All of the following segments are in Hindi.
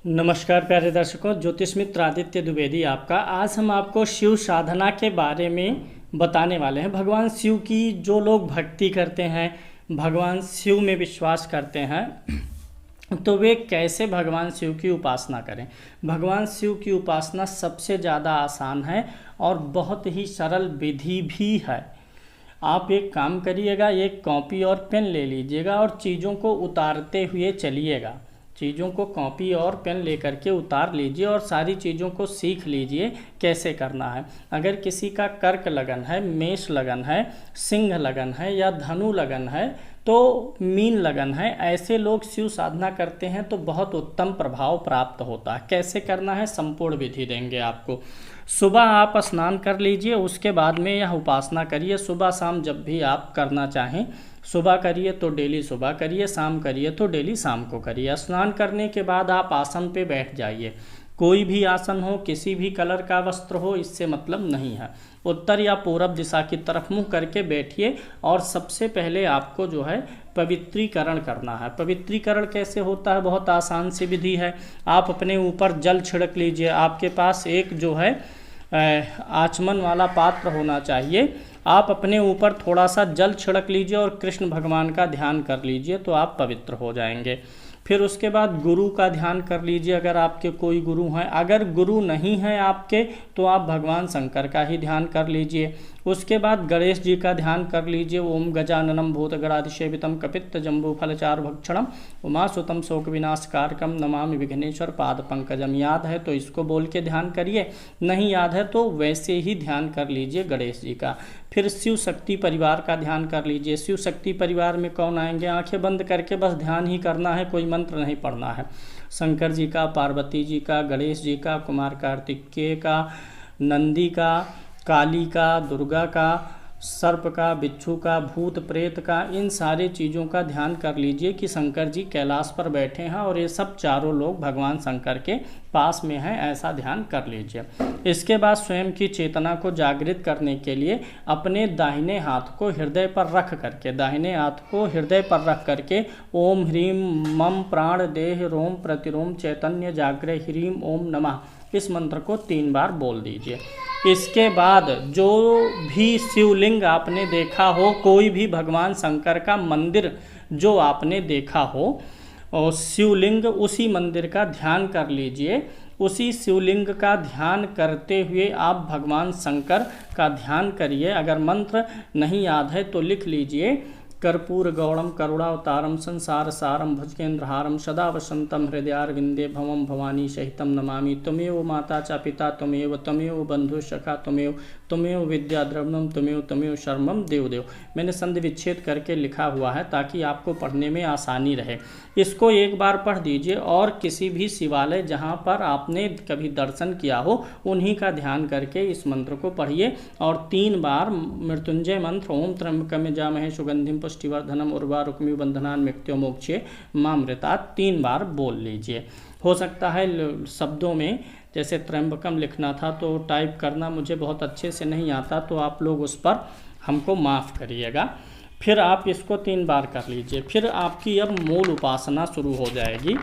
नमस्कार प्यारे दर्शकों, ज्योतिष मित्र आदित्य द्विवेदी आपका। आज हम आपको शिव साधना के बारे में बताने वाले हैं। भगवान शिव की जो लोग भक्ति करते हैं, भगवान शिव में विश्वास करते हैं, तो वे कैसे भगवान शिव की उपासना करें। भगवान शिव की उपासना सबसे ज़्यादा आसान है और बहुत ही सरल विधि भी है। आप एक काम करिएगा, एक कॉपी और पेन ले लीजिएगा और चीज़ों को उतारते हुए चलिएगा। चीज़ों को कॉपी और पेन लेकर के उतार लीजिए और सारी चीज़ों को सीख लीजिए कैसे करना है। अगर किसी का कर्क लगन है, मेष लगन है, सिंह लगन है या धनु लगन है, तो मीन लगन है, ऐसे लोग शिव साधना करते हैं तो बहुत उत्तम प्रभाव प्राप्त होता है। कैसे करना है संपूर्ण विधि देंगे आपको। सुबह आप स्नान कर लीजिए, उसके बाद में यह उपासना करिए। सुबह शाम जब भी आप करना चाहें, सुबह करिए तो डेली सुबह करिए, शाम करिए तो डेली शाम को करिए। स्नान करने के बाद आप आसन पे बैठ जाइए। कोई भी आसन हो, किसी भी कलर का वस्त्र हो, इससे मतलब नहीं है। उत्तर या पूरब दिशा की तरफ मुंह करके बैठिए और सबसे पहले आपको जो है पवित्रीकरण करना है। पवित्रीकरण कैसे होता है? बहुत आसान सी विधि है। आप अपने ऊपर जल छिड़क लीजिए। आपके पास एक जो है आचमन वाला पात्र होना चाहिए। आप अपने ऊपर थोड़ा सा जल छिड़क लीजिए और कृष्ण भगवान का ध्यान कर लीजिए तो आप पवित्र हो जाएंगे। फिर उसके बाद गुरु का ध्यान कर लीजिए, अगर आपके कोई गुरु हैं। अगर गुरु नहीं हैं आपके तो आप भगवान शंकर का ही ध्यान कर लीजिए। उसके बाद गणेश जी का ध्यान कर लीजिए। ओम गजाननम भूतगणाधिसेवितम कपित्त जम्बू फलचार भक्षणम उमासुतम शोक विनाशकारकम नमामि विघ्नेश्वर पाद पंकजम। याद है तो इसको बोल के ध्यान करिए, नहीं याद है तो वैसे ही ध्यान कर लीजिए गणेश जी का। फिर शिव शक्ति परिवार का ध्यान कर लीजिए। शिव शक्ति परिवार में कौन आएंगे? आंखें बंद करके बस ध्यान ही करना है, कोई मंत्र नहीं पढ़ना है। शंकर जी का, पार्वती जी का, गणेश जी का, कुमार कार्तिकेय का, नंदी का, काली का, दुर्गा का, सर्प का, बिच्छू का, भूत प्रेत का, इन सारे चीज़ों का ध्यान कर लीजिए कि शंकर जी कैलाश पर बैठे हैं और ये सब चारों लोग भगवान शंकर के पास में हैं, ऐसा ध्यान कर लीजिए। इसके बाद स्वयं की चेतना को जागृत करने के लिए अपने दाहिने हाथ को हृदय पर रख करके, दाहिने हाथ को हृदय पर रख करके ओम ह्रीम मम प्राण देह रोम प्रतिरोम चैतन्य जागृह ह्रीम ओम नमः, इस मंत्र को 3 बार बोल दीजिए। इसके बाद जो भी शिवलिंग आपने देखा हो, कोई भी भगवान शंकर का मंदिर जो आपने देखा हो और शिवलिंग, उसी मंदिर का ध्यान कर लीजिए। उसी शिवलिंग का ध्यान करते हुए आप भगवान शंकर का ध्यान करिए। अगर मंत्र नहीं याद है तो लिख लीजिए। कर्पूर गौड़म करुणावतारम संसार सारम भुजगेंद्रहारम सदा वसंतम हृदयारविंदे भवम भवानी सहितम नमामि। त्वमेव माता च पिता त्वमेव, त्वमेव बंधु सखा त्वमेव, त्वमेव विद्या द्रवणम त्वमेव, त्वमेव शर्मम देवदेव। मैंने संधि विच्छेद करके लिखा हुआ है ताकि आपको पढ़ने में आसानी रहे। इसको एक बार पढ़ दीजिए और किसी भी शिवालय जहाँ पर आपने कभी दर्शन किया हो उन्हीं का ध्यान करके इस मंत्र को पढ़िए और 3 बार मृत्युंजय मंत्र ओम त्र्यंबकम यजामहे सुगंधिम पुष्टिवर्धनम उर्वारुकमिव बंधनान् मृत्यो मोक्षे मामृता 3 बार बोल लीजिए। हो सकता है शब्दों में जैसे त्र्यंबकम लिखना था तो टाइप करना मुझे बहुत अच्छे से नहीं आता, तो आप लोग उस पर हमको माफ़ करिएगा। फिर आप इसको 3 बार कर लीजिए। फिर आपकी अब मूल उपासना शुरू हो जाएगी।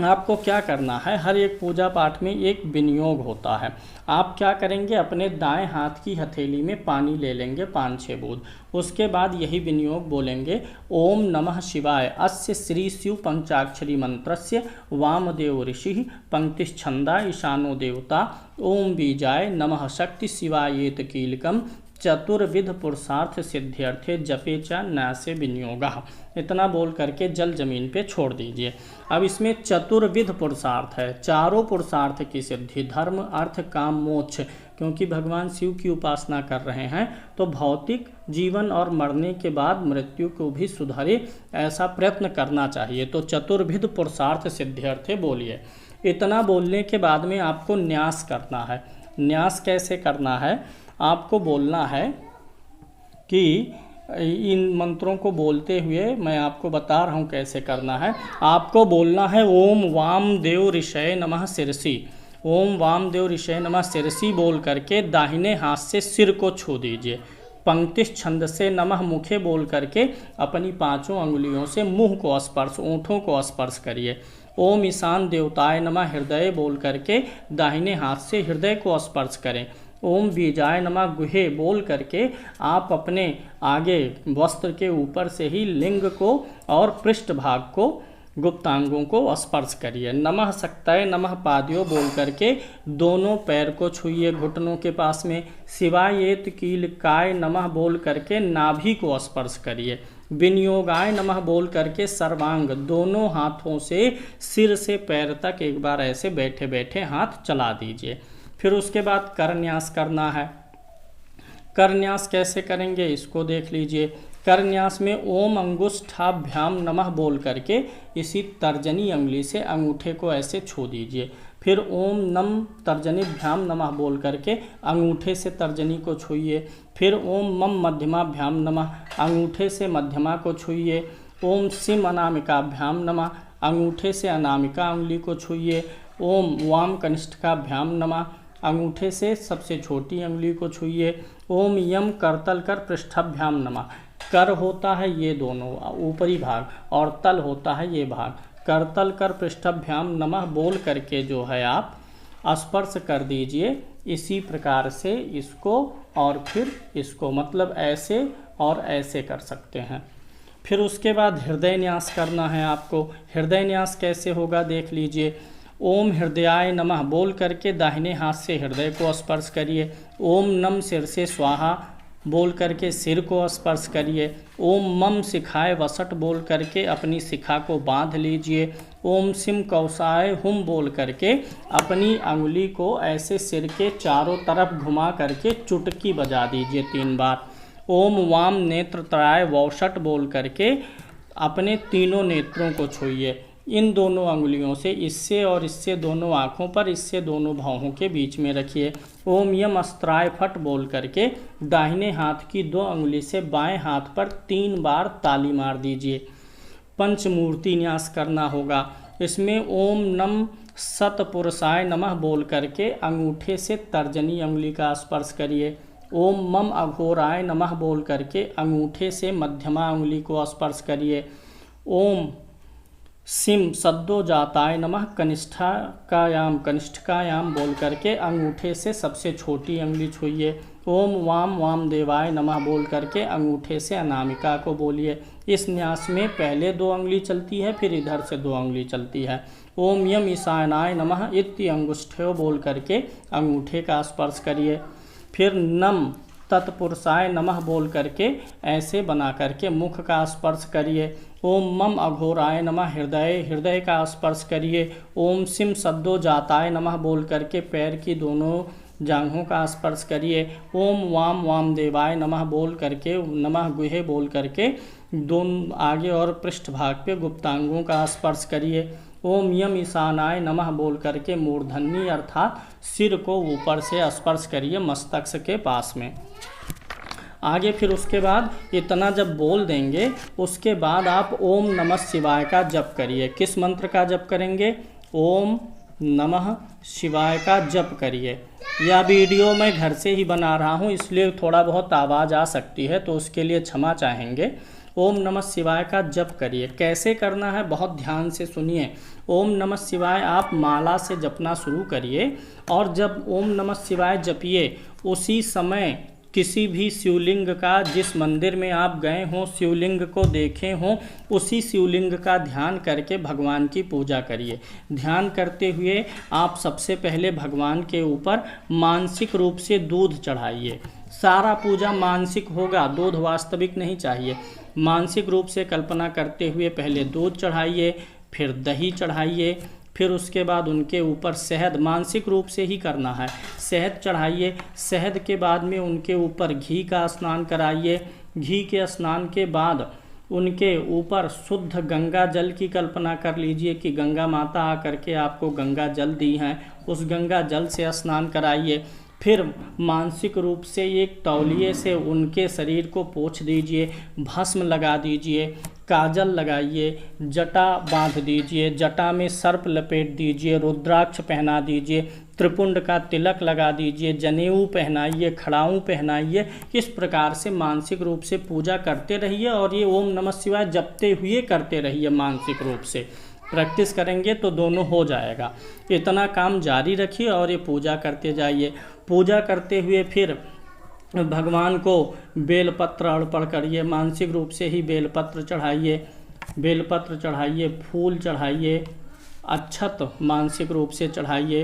आपको क्या करना है, हर एक पूजा पाठ में एक विनियोग होता है। आप क्या करेंगे, अपने दाएं हाथ की हथेली में पानी ले लेंगे 5-6 बूंद। उसके बाद यही विनियोग बोलेंगे ओम नमः शिवाय अस्य श्री शिव पंचाक्षरी मंत्रस्य वामदेव ऋषि पंक्तिश्छंदा ईशानो देवता ओम बीजाय नमः शक्ति शिवायेत कीलकम चतुर्विध पुरुषार्थ सिद्ध्यर्थे जपे च न्यासे विनियोगः। इतना बोल करके जल जमीन पे छोड़ दीजिए। अब इसमें चतुर्विध पुरुषार्थ है, चारों पुरुषार्थ की सिद्धि, धर्म अर्थ काम मोक्ष। क्योंकि भगवान शिव की उपासना कर रहे हैं तो भौतिक जीवन और मरने के बाद मृत्यु को भी सुधारे, ऐसा प्रयत्न करना चाहिए। तो चतुर्विध पुरुषार्थ सिद्ध्यर्थे बोलिए। इतना बोलने के बाद में आपको न्यास करना है। न्यास कैसे करना है? आपको बोलना है कि इन मंत्रों को बोलते हुए मैं आपको बता रहा हूँ कैसे करना है। आपको बोलना है ओम वामदेव ऋषय नमः शिरसी। ओम वामदेव ऋषय नमः शिरसी बोल करके दाहिने हाथ से सिर को छू दीजिए। पंक्तिश छंद से नमः मुखे बोल करके अपनी 5 अंगुलियों से मुंह को स्पर्श, ओंठों को स्पर्श करिए। ओम ईशान देवताय नमः हृदय बोल करके दाहिने हाथ से हृदय को स्पर्श करें। ओम बीजाय नमः गुहे बोल करके आप अपने आगे वस्त्र के ऊपर से ही लिंग को और पृष्ठ भाग को, गुप्तांगों को स्पर्श करिए। नमः शक्तये नमः पादयो बोल करके दोनों पैर को छूइए घुटनों के पास में। शिवायेत कीलकाय नमः बोल करके नाभि को स्पर्श करिए। विनियोगाय नमः बोल करके सर्वांग, दोनों हाथों से सिर से पैर तक एक बार ऐसे बैठे बैठे हाथ चला दीजिए। फिर उसके बाद करन्यास करना है। करन्यास कैसे करेंगे इसको देख लीजिए। करन्यास में ओम अंगुष्ठाभ्याम नमः बोल करके इसी तर्जनी अंगुली से अंगूठे को ऐसे छू दीजिए। फिर ओम नम तर्जनीभ्याम नमः बोल करके अंगूठे से तर्जनी को छूइए। फिर ओम मम मध्यमाभ्याम नमः, अंगूठे से मध्यमा को छूइए। ओम सिम अनामिकाभ्याम नमः, अंगूठे से अनामिका अंगुली को छूइए। ओम वाम कनिष्ठकाभ्याम नमः, अंगूठे से सबसे छोटी अंगुली को छूइए। ओम यम करतल कर पृष्ठाभ्याम नमः, कर होता है ये दोनों ऊपरी भाग और तल होता है ये भाग, करतल कर पृष्ठाभ्याम नमः बोल करके जो है आप स्पर्श कर दीजिए। इसी प्रकार से इसको और फिर इसको, मतलब ऐसे और ऐसे कर सकते हैं। फिर उसके बाद हृदय न्यास करना है आपको। हृदय न्यास कैसे होगा देख लीजिए। ओम हृदयाय नमः बोल करके दाहिने हाथ से हृदय को स्पर्श करिए। ओम नम सिर से स्वाहा बोल करके सिर को स्पर्श करिए। ओम मम शिखाय वसट बोल करके अपनी शिखा को बांध लीजिए। ओम सिम कौसाय हुम बोल करके अपनी अंगुली को ऐसे सिर के चारों तरफ घुमा करके चुटकी बजा दीजिए 3 बार। ओम वाम नेत्र त्राय वौषट बोल करके अपने तीनों नेत्रों को छूइए। इन दोनों अंगुलियों से, इससे और इससे दोनों आँखों पर, इससे दोनों भौहों के बीच में रखिए। ओम यम अस्त्राय फट बोल करके दाहिने हाथ की 2 अंगुली से बाएं हाथ पर 3 बार ताली मार दीजिए। पंचमूर्ति न्यास करना होगा। इसमें ओम नम सतपुरुषाय नमः बोल करके अंगूठे से तर्जनी अंगुली का स्पर्श करिए। ओम मम अघोराय नमः बोल करके अंगूठे से मध्यमा अंगुली को स्पर्श करिए। ओम सिम सद्दो जाताय नमः कनिष्ठकायाम बोल करके अंगूठे से सबसे छोटी अंगुली छूइए। ओम वाम वामदेवाय नमः बोल करके अंगूठे से अनामिका को बोलिए। इस न्यास में पहले 2 अंगुली चलती है, फिर इधर से 2 अंगुली चलती है। ओम यम ईशानाय नमः इति अंगुष्ठ्यो बोल करके अंगूठे का स्पर्श करिए। फिर नम तत्पुरुषाय नमः बोल करके ऐसे बना करके मुख का स्पर्श करिए। ओम मम अघोराय नमः हृदय का स्पर्श करिए। ओम सिम सद्दो जाताय नमः बोल करके पैर की दोनों जांघों का स्पर्श करिए। ओम वाम वामदेवाय नमः बोल करके नमः गुहे बोल करके दोनों आगे और पृष्ठ भाग पे गुप्तांगों का स्पर्श करिए। ओम यम ईशानाय नमः बोल करके मूर्धन्य अर्थात सिर को ऊपर से स्पर्श करिए मस्तक के पास में। आगे फिर उसके बाद इतना जब बोल देंगे उसके बाद आप ओम नमः शिवाय का जप करिए। किस मंत्र का जप करेंगे? ओम नमः शिवाय का जप करिए। यह वीडियो मैं घर से ही बना रहा हूँ इसलिए थोड़ा बहुत आवाज़ आ सकती है, तो उसके लिए क्षमा चाहेंगे। ओम नमः शिवाय का जप करिए। कैसे करना है बहुत ध्यान से सुनिए। ओम नमः शिवाय आप माला से जपना शुरू करिए और जब ओम नमः शिवाय जपिए उसी समय किसी भी शिवलिंग का, जिस मंदिर में आप गए हों शिवलिंग को देखे हों, उसी शिवलिंग का ध्यान करके भगवान की पूजा करिए। ध्यान करते हुए आप सबसे पहले भगवान के ऊपर मानसिक रूप से दूध चढ़ाइए। सारा पूजा मानसिक होगा, दूध वास्तविक नहीं चाहिए। मानसिक रूप से कल्पना करते हुए पहले दूध चढ़ाइए, फिर दही चढ़ाइए, फिर उसके बाद उनके ऊपर शहद, मानसिक रूप से ही करना है, शहद चढ़ाइए। शहद के बाद में उनके ऊपर घी का स्नान कराइए। घी के स्नान के बाद उनके ऊपर शुद्ध गंगा जल की कल्पना कर लीजिए कि गंगा माता आकर के आपको गंगा जल दी हैं, उस गंगा जल से स्नान कराइए। फिर मानसिक रूप से एक तौलिए से उनके शरीर को पोंछ दीजिए, भस्म लगा दीजिए, काजल लगाइए, जटा बांध दीजिए, जटा में सर्प लपेट दीजिए, रुद्राक्ष पहना दीजिए, त्रिपुंड का तिलक लगा दीजिए, जनेऊ पहनाइए, खड़ाऊँ पहनाइए। इस प्रकार से मानसिक रूप से पूजा करते रहिए और ये ओम नमः शिवाय जपते हुए करते रहिए मानसिक रूप से। प्रैक्टिस करेंगे तो दोनों हो जाएगा। इतना काम जारी रखिए और ये पूजा करते जाइए। पूजा करते हुए फिर भगवान को बेलपत्र अर्पण करिए, मानसिक रूप से ही बेलपत्र चढ़ाइए, फूल चढ़ाइए, अक्षत मानसिक रूप से चढ़ाइए,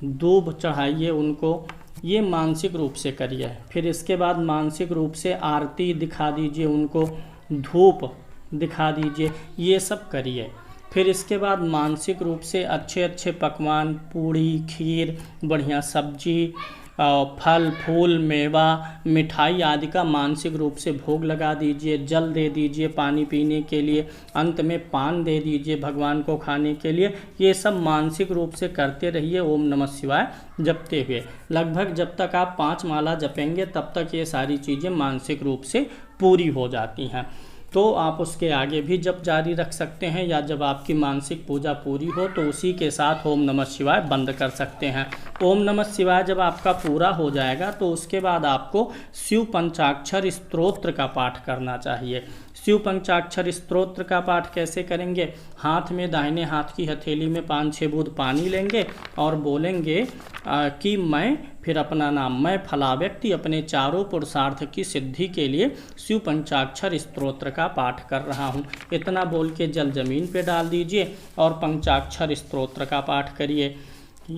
दूब चढ़ाइए उनको, ये मानसिक रूप से करिए। फिर इसके बाद मानसिक रूप से आरती दिखा दीजिए उनको, धूप दिखा दीजिए, ये सब करिए। फिर इसके बाद मानसिक रूप से अच्छे अच्छे पकवान, पूड़ी, खीर, बढ़िया सब्जी, फल फूल, मेवा, मिठाई आदि का मानसिक रूप से भोग लगा दीजिए। जल दे दीजिए पानी पीने के लिए, अंत में पान दे दीजिए भगवान को खाने के लिए। ये सब मानसिक रूप से करते रहिए ओम नमः शिवाय जपते हुए। लगभग जब तक आप 5 माला जपेंगे तब तक ये सारी चीज़ें मानसिक रूप से पूरी हो जाती हैं। तो आप उसके आगे भी जप जारी रख सकते हैं, या जब आपकी मानसिक पूजा पूरी हो तो उसी के साथ ओम नमः शिवाय बंद कर सकते हैं। ओम नमः शिवाय जब आपका पूरा हो जाएगा तो उसके बाद आपको शिव पंचाक्षर स्तोत्र का पाठ करना चाहिए। शिव पंचाक्षर स्तोत्र का पाठ कैसे करेंगे? हाथ में, दाहिने हाथ की हथेली में 5-6 बूंद पानी लेंगे और बोलेंगे कि मैं, फिर अपना नाम, मैं फला व्यक्ति अपने चारों पुरुषार्थ की सिद्धि के लिए शिव पंचाक्षर स्तोत्र का पाठ कर रहा हूँ। इतना बोल के जल जमीन पे डाल दीजिए और पंचाक्षर स्तोत्र का पाठ करिए।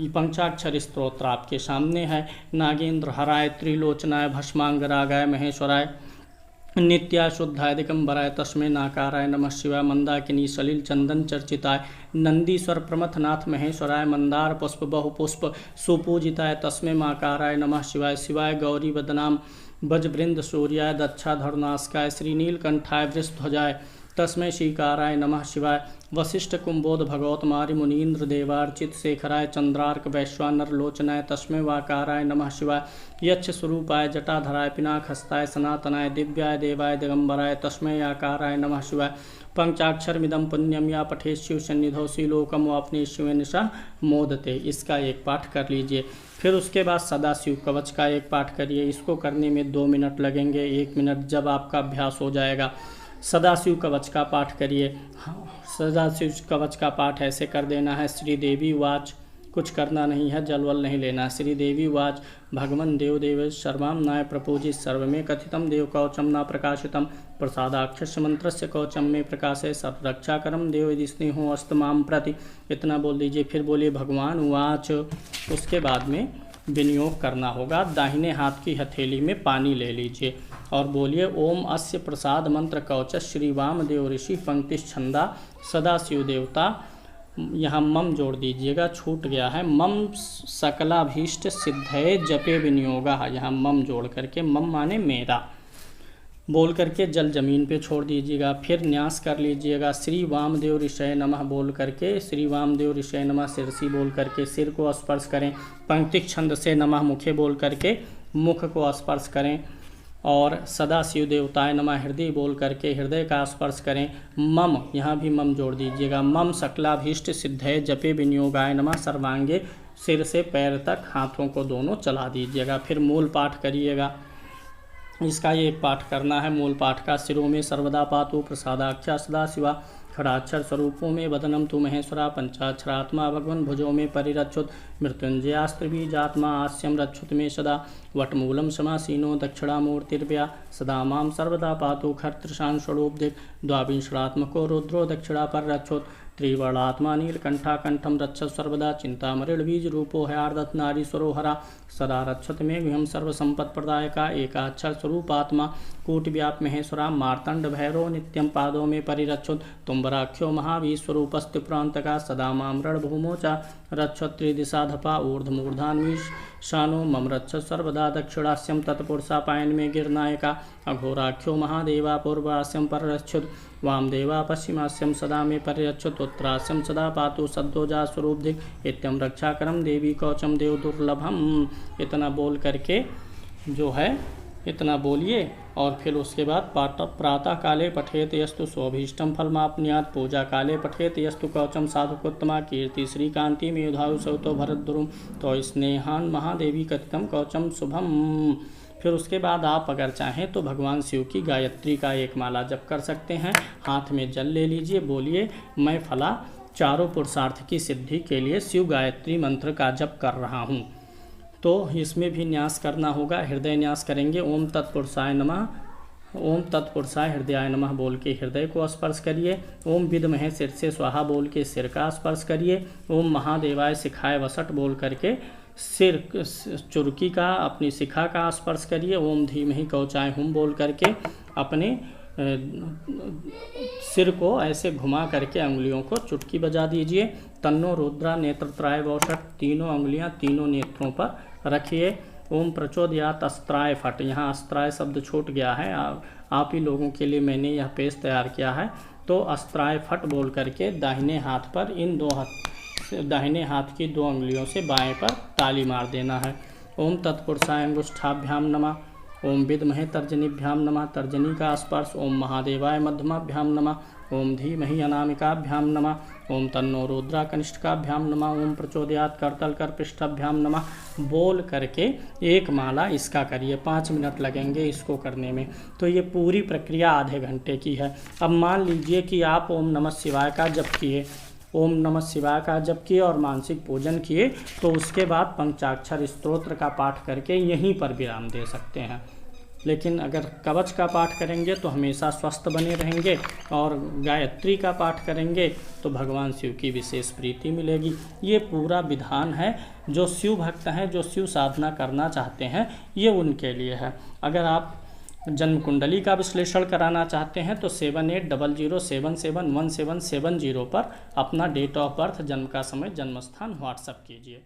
पंचाक्षर स्तोत्र आपके सामने है। नागेंद्र हराय त्रिलोचनाय भस्मांगरागाय महेश्वराय नित्याय शुद्धाय दिगंबराय तस्मै नाकाराय नमः शिवाय मंदाकिनी सलिल चंदन चर्चिताय नंदीश्वर प्रमथनाथ महेश्वराय मंदार पुष्प बहुपुष्प सुपूजिताय तस्मै माकाराय नमः शिवाय शिवाय गौरी वदनाम बजवृंद सूर्याय दक्षाधरनास्काय श्रीनीलकंठाय वृषध्वजाय तस्मै श्रीकाराय नमः शिवाय वशिष्ठ कुंभोद भगवतमारि मुनीन्द्र देवार्चित शेखराय चंद्रार्क वैश्वानर लोचनाय तस्मै वाकाराय नमः शिवाय यक्ष स्वरूपाय जटाधराय पिनाकहस्ताय सनातनाय दिव्याय देवाय दिगंबराय तस्मै आकाराय नमः शिवाय पंचाक्षरमिदं पुण्यम या पठे शिव सन्निधौ श्रीलोकम वापने शिव निशा मोदते। इसका एक पाठ कर लीजिए। फिर उसके बाद सदाशिव कवच का एक पाठ करिए। इसको करने में 2 मिनट लगेंगे, 1 मिनट जब आपका अभ्यास हो जाएगा। सदाशिव कवच का पाठ करिए। सदाशिव कवच का पाठ ऐसे कर देना है। श्रीदेवी वाच, कुछ करना नहीं है, जल वल नहीं लेना। श्रीदेवी वाच भगवन् देव सर्वां नाय प्रपूजित सर्वमे कथितम देव कवचम न प्रकाशितम प्रसादाक्षस मंत्रस्य कवचम में प्रकाशे सर्वरक्षाकरम देव यदि स्नेहो अस्तमाम प्रति। इतना बोल दीजिए। फिर बोलिए भगवान वाच। उसके बाद में विनियोग करना होगा। दाहिने हाथ की हथेली में पानी ले लीजिए और बोलिए ओम अस्य प्रसाद मंत्र कवच श्री वामदेव ऋषि पंक्ति छंदा सदाशिव देवता। यहाँ मम जोड़ दीजिएगा, छूट गया है। मम सकलाभीष्ट सिद्धये जपे विनियोगा। यहाँ मम जोड़ करके, मम माने मेरा, बोल करके जल जमीन पे छोड़ दीजिएगा। फिर न्यास कर लीजिएगा। श्री वामदेव ऋषय नमः बोल करके, श्री वामदेव ऋषय नमः शिरसी बोल करके सिर को स्पर्श करें। पंक्ति छंद से नमः मुखे बोल करके मुख को स्पर्श करें। और सदाशिव देवताय नमः हृदय बोल करके हृदय का स्पर्श करें। मम, यहाँ भी मम जोड़ दीजिएगा। मम सकलाभीष्ट सिद्धये जपे विनियोगाय नमः सर्वांगे, सिर से पैर तक हाथों को दोनों चला दीजिएगा। फिर मूल पाठ करिएगा। इसका ये एक पाठ करना है। मूल पाठ का शिरों में सर्वदा पातु प्रसादाख्या सदा शिवा, खड़ाक्षर स्वरूपों में वदनम तु महेश्वरा, पंचाक्षरात्मा भगवन भुजों में परिरक्षुत, मृत्युंजयास्त्रिबीजात्मा आस्यम रक्षुत में सदा, वटमूलम समासीनो दक्षिणामूर्तिर्व्या, सदा माम सर्वदा पातु खर्तृशान स्वरूप दिक्, द्वाविंशरात्मको रुद्रो दक्षिणा पर रक्षुत, त्रिवर्णात्मा नीलकंठा कंठम रक्षत सर्वदा, चिंतामणिर् बीज रूपो है आर्दत नारीश्वरो हरा, सदा रक्षत में गुह्यम सर्वसंपत् प्रदायका, एकाक्षर स्वरूपात्मा कूटव्याप महेश्वरा, मार्तंड भैरव नित्यम पादों में परिरक्षुत, तुम्बराख्यो महावीस्वरूपस्त्रिप्रांतका, सदा माम रणभूमो च रक्षत त्रिदिशा धपा, ऊर्ध्वमूर्धान्वीश शानो मम रक्षत सर्वदा, दक्षिणास्यम तत्पुरुषा पायन में गिरनायका, अघोराख्यो महादेवा पूर्वास्यम परिरक्षुत, वामदेवा पश्चिमास्यम सदा में परिरक्षुत, उत्तरास्यम सदा पातु सद्दोजा स्वरूप दिक्, इत्यम रक्षाकरम देवी कवचम देव दुर्लभम। इतना बोल करके जो है इतना बोलिए। और फिर उसके बाद प्रातः काले पठेत यस्तु स्वभीष्टम फलमाप्नुयात्, पूजा काले पठेत यस्तु कवचम साधुकोत्तमा, कीर्ति श्रीकांति में युधायु सौतो भरद्रुम, तो स्नेहान महादेवी कथितम कवचम शुभम। फिर उसके बाद आप अगर चाहें तो भगवान शिव की गायत्री का एक माला जप कर सकते हैं। हाथ में जल ले लीजिए, बोलिए मैं फला चारों पुरुषार्थ की सिद्धि के लिए शिव गायत्री मंत्र का जप कर रहा हूँ। तो इसमें भी न्यास करना होगा। हृदय न्यास करेंगे। ओम तत्पुरुषाय नमः, ओम तत्पुरुषाय हृदयाय नमः बोल के हृदय को स्पर्श करिए। ओम विद्महे सिर से स्वाहा बोल के सिर का स्पर्श करिए। ओम महादेवाय शिखाय वसट बोल करके सिर चुरकी का, अपनी शिखा का स्पर्श करिए। ओम धीमहि कवचाय हुम बोल करके अपने सिर को ऐसे घुमा करके अंगुलियों को चुटकी बजा दीजिए। तन्नो रुद्रा नेत्रत्राय वौषट, तीनों अंगुलियां तीनों नेत्रों पर रखिए। ओम प्रचोदयात अस्त्राय फट, यहाँ अस्त्राय शब्द छूट गया है, आप ही लोगों के लिए मैंने यह पेज तैयार किया है। तो अस्त्राय फट बोल करके दाहिने हाथ पर दाहिने हाथ की 2 अंगुलियों से बाएं पर ताली मार देना है। ओम तत्पुरुषाय अंगुष्ठाभ्याम नमः, ओम विद्महे तर्जनीभ्याम नमः, तर्जनी का स्पर्श। ओम महादेवाय मध्यमाभ्याम नमः, ओम धीमहि अनामिकाभ्याम नमः, ओम तन्नो रुद्रा कनिष्ठकाभ्याम नमः, ओम प्रचोदयात करतल कर पृष्ठाभ्याम नमः बोल करके एक माला इसका करिए। 5 मिनट लगेंगे इसको करने में। तो ये पूरी प्रक्रिया आधे घंटे की है। अब मान लीजिए कि आप ओम नमः शिवाय का जप किए, ओम नमः शिवाय का जप किए और मानसिक पूजन किए, तो उसके बाद पंचाक्षर स्तोत्र का पाठ करके यहीं पर विराम दे सकते हैं। लेकिन अगर कवच का पाठ करेंगे तो हमेशा स्वस्थ बने रहेंगे, और गायत्री का पाठ करेंगे तो भगवान शिव की विशेष प्रीति मिलेगी। ये पूरा विधान है। जो शिव भक्त हैं, जो शिव साधना करना चाहते हैं, ये उनके लिए है। अगर आप जन्म कुंडली का विश्लेषण कराना चाहते हैं तो 7800771770 पर अपना डेट ऑफ बर्थ, जन्म का समय, जन्म स्थान व्हाट्सएप कीजिए।